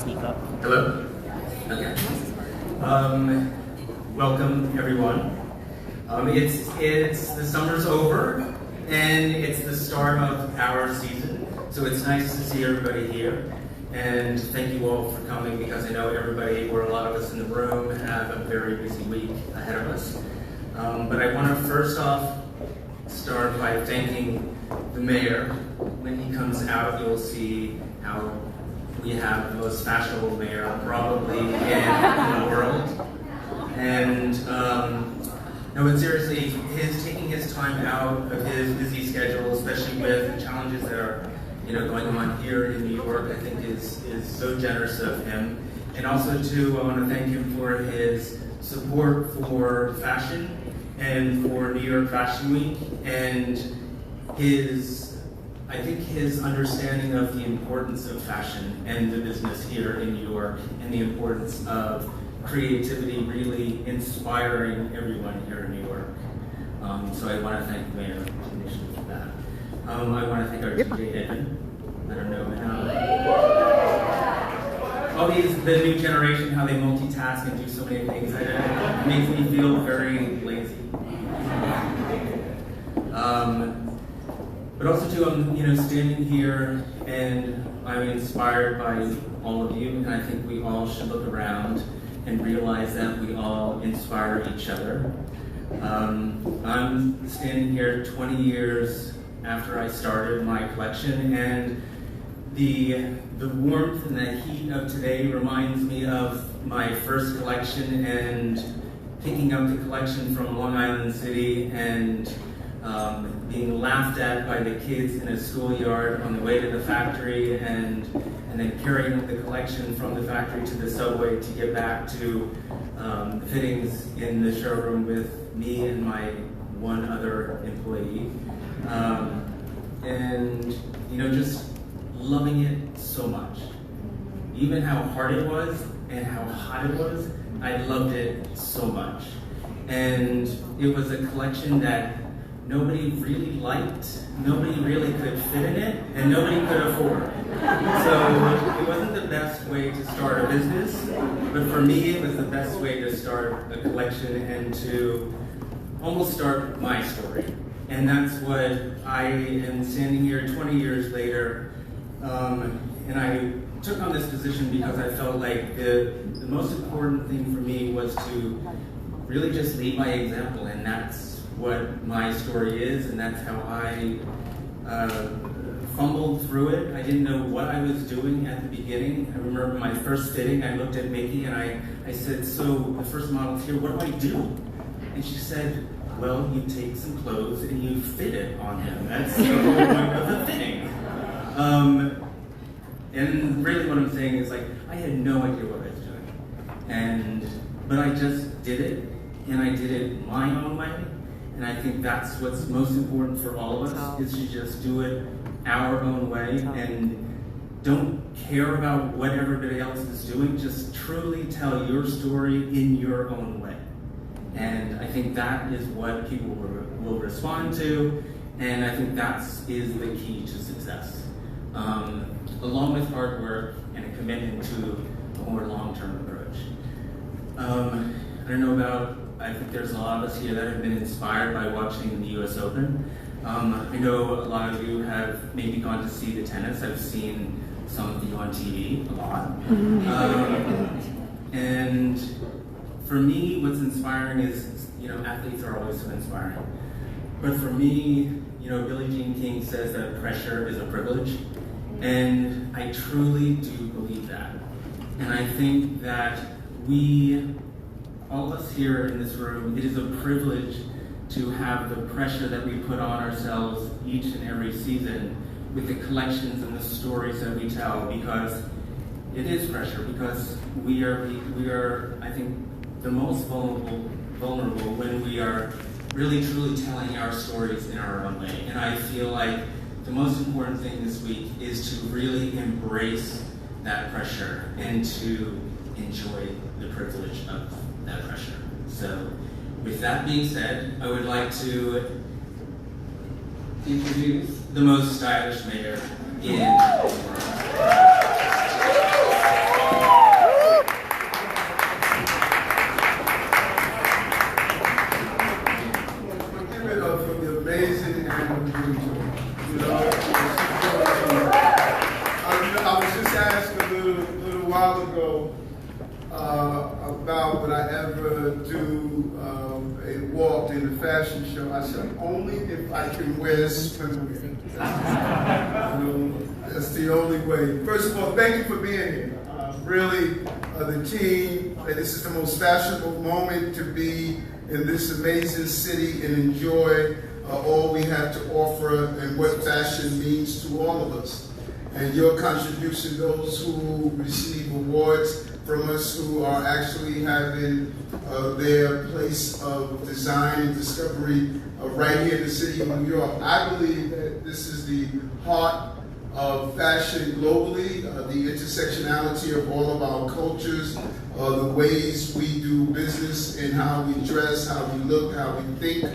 speak up. Hello? Okay. Welcome, everyone. It's the summer's over, and it's the start of our season, so it's nice to see everybody here. And thank you all for coming, because I know everybody, or a lot of us in the room, have a very busy week ahead of us. But I want to first off start by thanking the mayor. When he comes out, you'll see how we have the most fashionable mayor probably in the world. And no, but seriously, his taking his time out of his busy schedule, especially with the challenges that are going on here in New York, I think is so generous of him. And also too, I want to thank him for his support for fashion and for New York Fashion Week, and I think his understanding of the importance of fashion and the business here in New York, and the importance of creativity really inspiring everyone here in New York. So I want to thank the mayor initially for that. I want to thank our DJ Edmund. I don't know how the new generation, how they multitask and do so many things. It makes me feel very lazy. But also too, I'm standing here and I'm inspired by all of you, and I think we all should look around and realize that we all inspire each other. I'm standing here 20 years after I started my collection, and the warmth and the heat of today reminds me of my first collection and picking up the collection from Long Island City and being laughed at by the kids in a schoolyard on the way to the factory, and then carrying the collection from the factory to the subway to get back to the fittings in the showroom with me and my one other employee. And just loving it so much. Even how hard it was and how hot it was, I loved it so much. And it was a collection that nobody really liked, nobody really could fit in it, and nobody could afford. So it wasn't the best way to start a business, but for me it was the best way to start a collection and to almost start my story. And that's what I am standing here 20 years later, and I took on this position because I felt like the most important thing for me was to really just lead by example, and that's what my story is, and that's how I fumbled through it. I didn't know what I was doing at the beginning. I remember my first fitting, I looked at Mickey and I said, "So the first model's here, what do I do?" And she said, "Well, you take some clothes and you fit it on him. That's the whole point of the fitting." And really what I'm saying is, like, I had no idea what I was doing. But I just did it, and I did it my own way. And I think that's what's most important for all of us, is to just do it our own way and don't care about what everybody else is doing. Just truly tell your story in your own way. And I think that is what people will respond to, and I think that is the key to success. Along with hard work and a commitment to a more long-term approach. I don't know about, I think there's a lot of us here that have been inspired by watching the US Open. I know a lot of you have maybe gone to see the tennis. I've seen some of you on TV a lot. And for me, what's inspiring is, athletes are always so inspiring. But for me, Billie Jean King says that pressure is a privilege. And I truly do believe that. And I think that all of us here in this room, it is a privilege to have the pressure that we put on ourselves each and every season with the collections and the stories that we tell, because it is pressure, because we are, I think, the most vulnerable when we are really truly telling our stories in our own way. And I feel like the most important thing this week is to really embrace that pressure and to enjoy the privilege of that pressure. So with that being said, I would like to introduce the most stylish mayor in the world. just asked a little while ago about would I ever do a walk in a fashion show. I said, only if I can wear swimwear. That's the only way. First of all, thank you for being here. Really, the team, this is the most fashionable moment to be in this amazing city and enjoy all we have to offer and what fashion means to all of us. And your contribution, those who receive awards from us who are actually having their place of design and discovery right here in the city of New York. I believe that this is the heart of fashion globally, the intersectionality of all of our cultures, the ways we do business and how we dress, how we look, how we think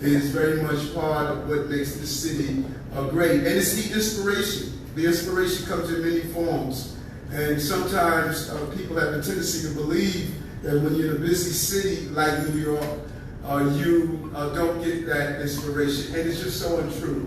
is very much part of what makes the city great. And it's the inspiration. The inspiration comes in many forms. And sometimes people have a tendency to believe that when you're in a busy city like New York, you don't get that inspiration. And it's just so untrue.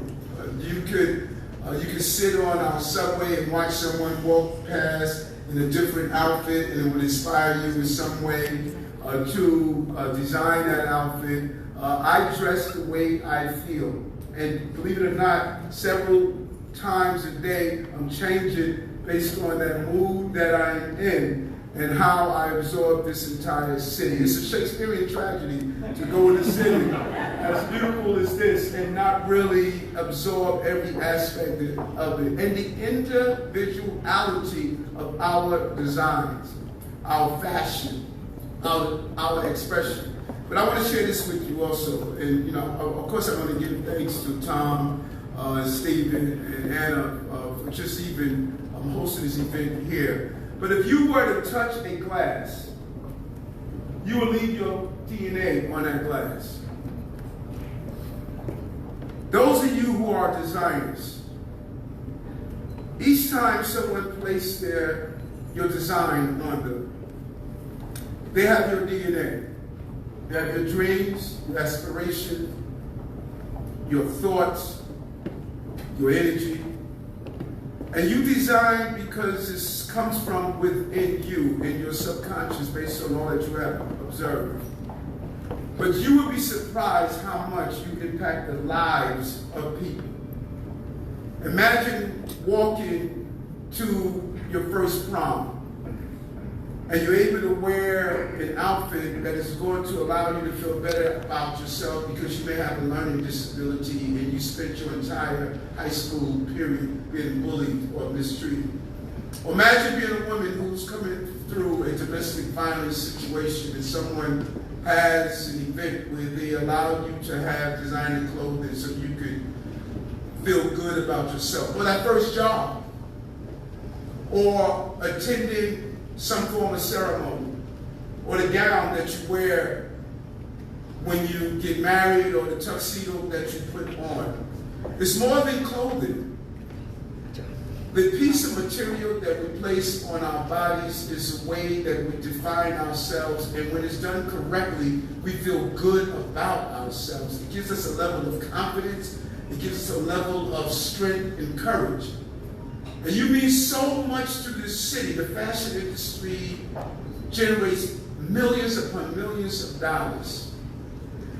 You could sit on our subway and watch someone walk past in a different outfit, and it would inspire you in some way to design that outfit. I dress the way I feel. And believe it or not, several times a day I'm changing based on that mood that I'm in and how I absorb this entire city. It's a Shakespearean tragedy to go in a city as beautiful as this and not really absorb every aspect of it. And the individuality of our designs, our fashion, our expression. But I want to share this with you also. And of course I want to give thanks to Tom, Stephen, and Anna for just even hosting this event here. But if you were to touch a glass, you will leave your DNA on that glass. Those of you who are designers, each time someone placed your design on them, they have your DNA. They have your dreams, your aspiration, your thoughts, your energy. And you design because this comes from within you, in your subconscious, based on all that you have observed. But you would be surprised how much you impact the lives of people. Imagine walking to your first prom, and you're able to wear an outfit that is going to allow you to feel better about yourself because you may have a learning disability and you spent your entire high school period being bullied or mistreated. Or imagine being a woman who's coming through a domestic violence situation and someone has an event where they allow you to have designer clothing so you could feel good about yourself. Or that first job. Or attending some form of ceremony, or the gown that you wear when you get married, or the tuxedo that you put on. It's more than clothing. The piece of material that we place on our bodies is a way that we define ourselves, and when it's done correctly, we feel good about ourselves. It gives us a level of confidence, it gives us a level of strength and courage. And you mean so much to this city. The fashion industry generates millions upon millions of dollars.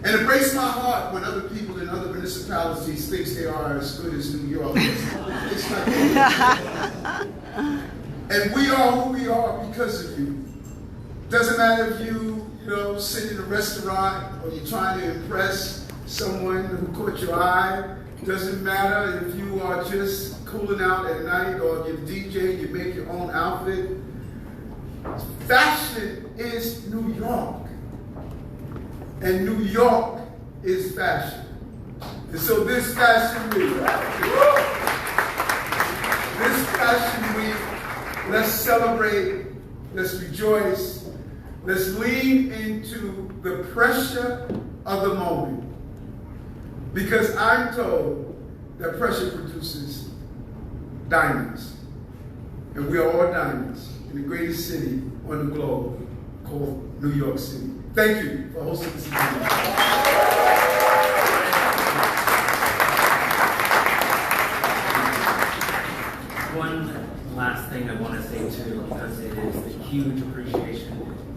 And it breaks my heart when other people in other municipalities think they are as good as New York. It's not good. And we are who we are because of you. Doesn't matter if you sit in a restaurant or you're trying to impress someone who caught your eye. Doesn't matter if you are just cooling out at night or you're DJ, you make your own outfit. Fashion is New York. And New York is fashion. And so this Fashion Week, let's celebrate, let's rejoice, let's lean into the pressure of the moment. Because I'm told that pressure produces diamonds. And we are all diamonds in the greatest city on the globe called New York City. Thank you for hosting this event. One last thing want to say too, because it is a huge appreciation.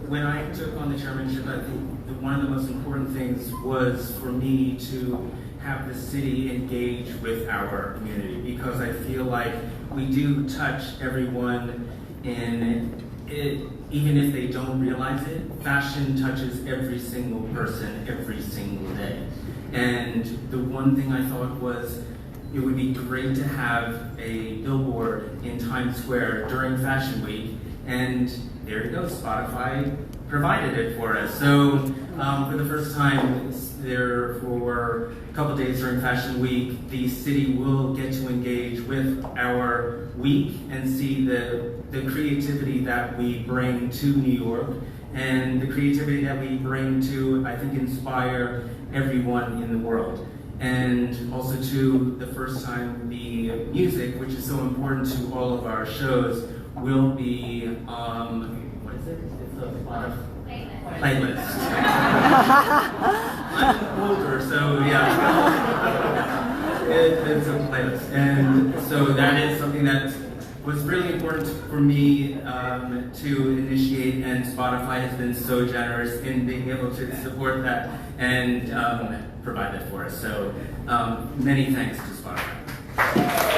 When I took on the chairmanship, I think that one of the most important things was for me to have the city engage with our community, because I feel like we do touch everyone in it, even if they don't realize it. Fashion touches every single person every single day. And the one thing I thought was it would be great to have a billboard in Times Square during Fashion Week, and there you go, Spotify provided it for us. So for the first time, there for a couple days during Fashion Week, the city will get to engage with our week and see the creativity that we bring to New York, and the creativity that we bring to, I think, inspire everyone in the world. And also to the first time, the music, which is so important to all of our shows, will be, what is it? It's a playlist. I'm older, so yeah. It's a playlist. And so that is something that was really important for me to initiate, and Spotify has been so generous in being able to support that and provide that for us. So many thanks to Spotify.